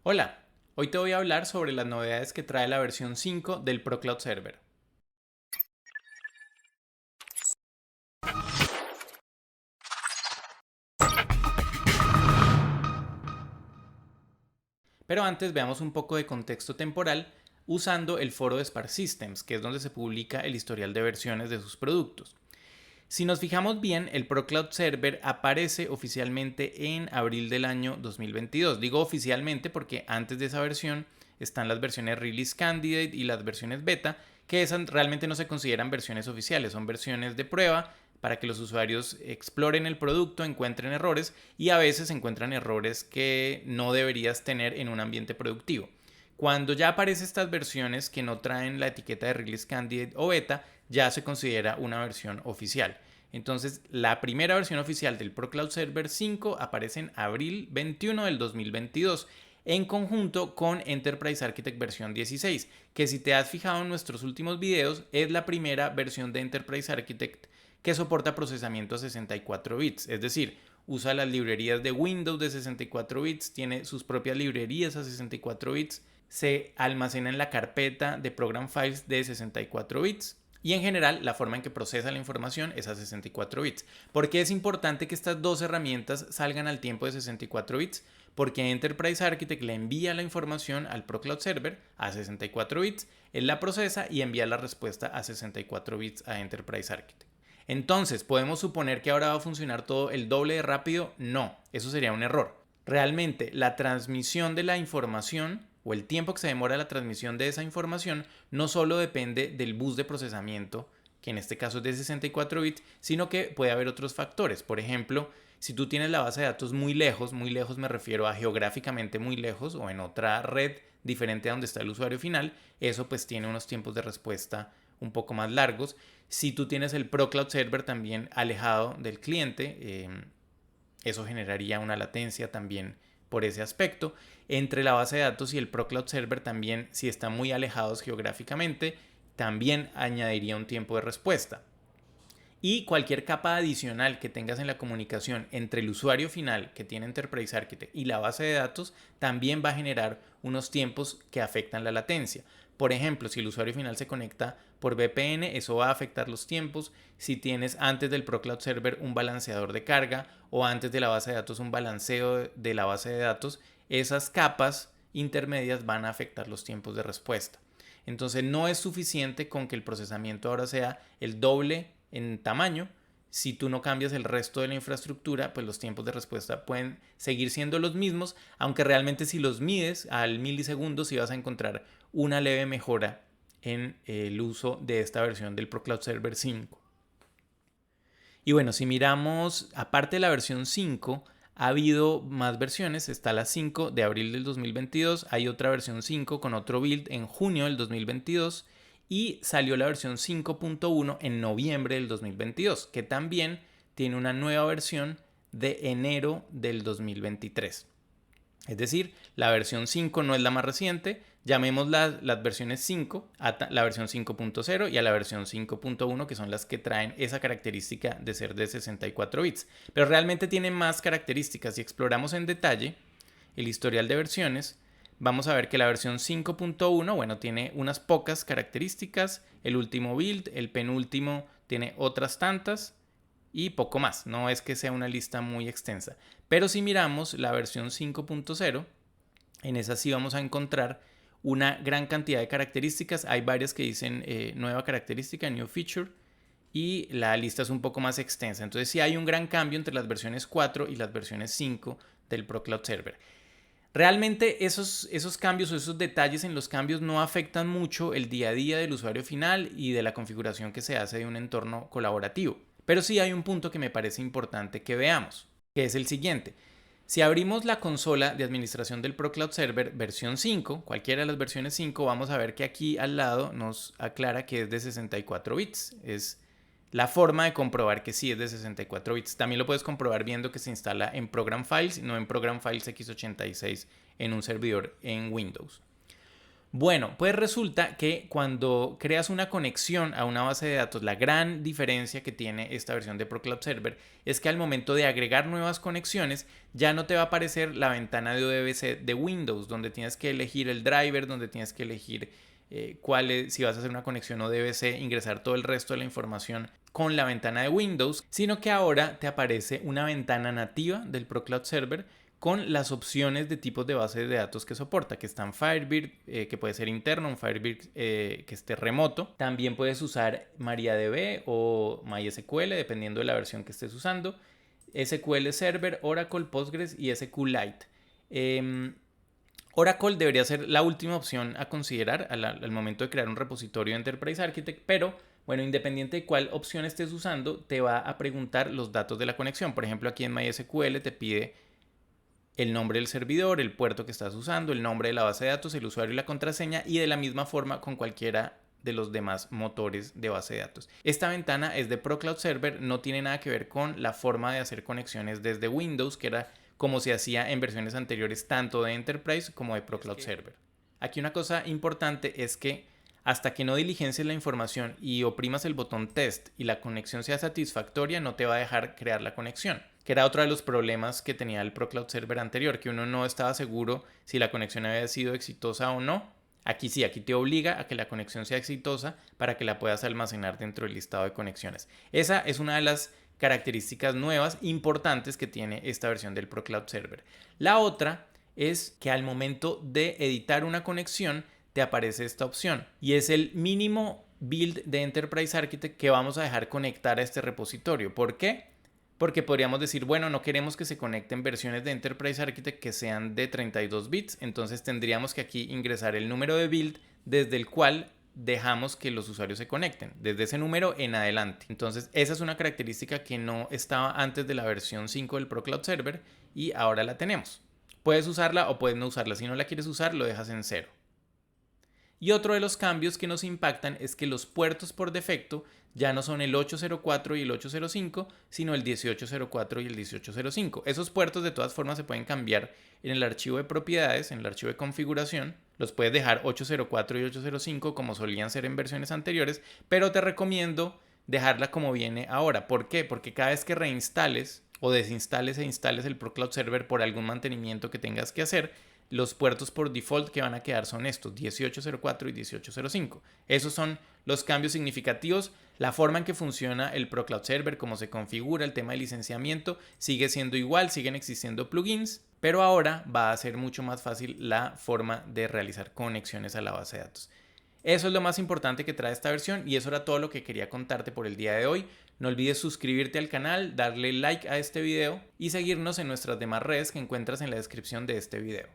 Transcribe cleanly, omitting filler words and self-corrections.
Hola, hoy te voy a hablar sobre las novedades que trae la versión 5 del ProCloud Server. Pero antes veamos un poco de contexto temporal usando el foro de Spark Systems, que es donde se publica el historial de versiones de sus productos. Si nos fijamos bien, el ProCloud Server aparece oficialmente en abril del año 2022. Digo oficialmente porque antes de esa versión están las versiones Release Candidate y las versiones beta, que esas realmente no se consideran versiones oficiales, son versiones de prueba para que los usuarios exploren el producto, encuentren errores y a veces encuentran errores que no deberías tener en un ambiente productivo. Cuando ya aparecen estas versiones que no traen la etiqueta de Release Candidate o beta, ya se considera una versión oficial. Entonces, la primera versión oficial del ProCloud Server 5 aparece en abril 21 del 2022 en conjunto con Enterprise Architect versión 16, que si te has fijado en nuestros últimos videos, es la primera versión de Enterprise Architect que soporta procesamiento a 64 bits, es decir, usa las librerías de Windows de 64 bits, tiene sus propias librerías a 64 bits, se almacena en la carpeta de Program Files de 64 bits y en general la forma en que procesa la información es a 64 bits. ¿Por qué es importante que estas dos herramientas salgan al tiempo de 64 bits? Porque Enterprise Architect le envía la información al ProCloud Server a 64 bits, él la procesa y envía la respuesta a 64 bits a Enterprise Architect. Entonces, ¿podemos suponer que ahora va a funcionar todo el doble de rápido? No, eso sería un error. Realmente, la transmisión de la información o el tiempo que se demora la transmisión de esa información no solo depende del bus de procesamiento, que en este caso es de 64 bits, sino que puede haber otros factores. Por ejemplo, si tú tienes la base de datos muy lejos me refiero a geográficamente muy lejos o en otra red diferente a donde está el usuario final, eso pues tiene unos tiempos de respuesta un poco más largos. Si tú tienes el ProCloud Server también alejado del cliente, eso generaría una latencia también por ese aspecto. Entre la base de datos y el ProCloud Server también, si están muy alejados geográficamente, también añadiría un tiempo de respuesta. Y cualquier capa adicional que tengas en la comunicación entre el usuario final que tiene Enterprise Architect y la base de datos también va a generar unos tiempos que afectan la latencia. Por ejemplo, si el usuario final se conecta por VPN, eso va a afectar los tiempos. Si tienes antes del ProCloud Server un balanceador de carga o antes de la base de datos un balanceo de la base de datos, esas capas intermedias van a afectar los tiempos de respuesta. Entonces no es suficiente con que el procesamiento ahora sea el doble en tamaño. Si tú no cambias el resto de la infraestructura, pues los tiempos de respuesta pueden seguir siendo los mismos, aunque realmente si los mides al milisegundo sí vas a encontrar una leve mejora en el uso de esta versión del ProCloud Server 5. Y bueno, si miramos, aparte de la versión 5, ha habido más versiones. Está la 5 de abril del 2022, hay otra versión 5 con otro build en junio del 2022 y salió la versión 5.1 en noviembre del 2022, que también tiene una nueva versión de enero del 2023. Es decir, la versión 5 no es la más reciente, llamemos las versiones 5 a la versión 5.0 y a la versión 5.1, que son las que traen esa característica de ser de 64 bits. Pero realmente tienen más características. Si exploramos en detalle el historial de versiones, vamos a ver que la versión 5.1, bueno, tiene unas pocas características, el último build, el penúltimo tiene otras tantas, y poco más. No es que sea una lista muy extensa. Pero si miramos la versión 5.0, en esa sí vamos a encontrar una gran cantidad de características. Hay varias que dicen nueva característica, new feature, y la lista es un poco más extensa. Entonces sí hay un gran cambio entre las versiones 4 y las versiones 5 del ProCloud Server. Realmente esos cambios o esos detalles en los cambios no afectan mucho el día a día del usuario final y de la configuración que se hace de un entorno colaborativo. Pero sí hay un punto que me parece importante que veamos, que es el siguiente. Si abrimos la consola de administración del ProCloud Server versión 5, cualquiera de las versiones 5, vamos a ver que aquí al lado nos aclara que es de 64 bits. Es la forma de comprobar que sí es de 64 bits. También lo puedes comprobar viendo que se instala en Program Files, no en Program Files x86 en un servidor en Windows. Bueno, pues resulta que cuando creas una conexión a una base de datos, la gran diferencia que tiene esta versión de ProCloud Server es que al momento de agregar nuevas conexiones ya no te va a aparecer la ventana de ODBC de Windows, donde tienes que elegir el driver, donde tienes que elegir si vas a hacer una conexión ODBC, ingresar todo el resto de la información con la ventana de Windows, sino que ahora te aparece una ventana nativa del ProCloud Server con las opciones de tipos de bases de datos que soporta, que están Firebird, que puede ser interno, un Firebird que esté remoto. También puedes usar MariaDB o MySQL, dependiendo de la versión que estés usando. SQL Server, Oracle, Postgres y SQLite. Oracle debería ser la última opción a considerar al momento de crear un repositorio de Enterprise Architect, pero bueno, independiente de cuál opción estés usando, te va a preguntar los datos de la conexión. Por ejemplo, aquí en MySQL te pide el nombre del servidor, el puerto que estás usando, el nombre de la base de datos, el usuario y la contraseña, y de la misma forma con cualquiera de los demás motores de base de datos. Esta ventana es de ProCloud Server, no tiene nada que ver con la forma de hacer conexiones desde Windows, que era como se hacía en versiones anteriores tanto de Enterprise como de ProCloud Server. Aquí una cosa importante es que hasta que no diligencies la información y oprimas el botón test y la conexión sea satisfactoria, no te va a dejar crear la conexión, que era otro de los problemas que tenía el ProCloud Server anterior, que uno no estaba seguro si la conexión había sido exitosa o no. Aquí sí, aquí te obliga a que la conexión sea exitosa para que la puedas almacenar dentro del listado de conexiones. Esa es una de las características nuevas importantes que tiene esta versión del ProCloud Server. La otra es que al momento de editar una conexión te aparece esta opción y es el mínimo build de Enterprise Architect que vamos a dejar conectar a este repositorio. ¿Por qué? Porque podríamos decir, bueno, no queremos que se conecten versiones de Enterprise Architect que sean de 32 bits, entonces tendríamos que aquí ingresar el número de build desde el cual dejamos que los usuarios se conecten, desde ese número en adelante. Entonces esa es una característica que no estaba antes de la versión 5 del ProCloud Server y ahora la tenemos. Puedes usarla o puedes no usarla. Si no la quieres usar, lo dejas en 0. Y otro de los cambios que nos impactan es que los puertos por defecto ya no son el 804 y el 805, sino el 1804 y el 1805. Esos puertos de todas formas se pueden cambiar en el archivo de propiedades, en el archivo de configuración. Los puedes dejar 804 y 805 como solían ser en versiones anteriores, pero te recomiendo dejarla como viene ahora. ¿Por qué? Porque cada vez que reinstales o desinstales e instales el ProCloud Server por algún mantenimiento que tengas que hacer, los puertos por default que van a quedar son estos, 1804 y 1805. Esos son los cambios significativos. La forma en que funciona el ProCloud Server, cómo se configura, el tema de licenciamiento, sigue siendo igual, siguen existiendo plugins, pero ahora va a ser mucho más fácil la forma de realizar conexiones a la base de datos. Eso es lo más importante que trae esta versión y eso era todo lo que quería contarte por el día de hoy. No olvides suscribirte al canal, darle like a este video y seguirnos en nuestras demás redes que encuentras en la descripción de este video.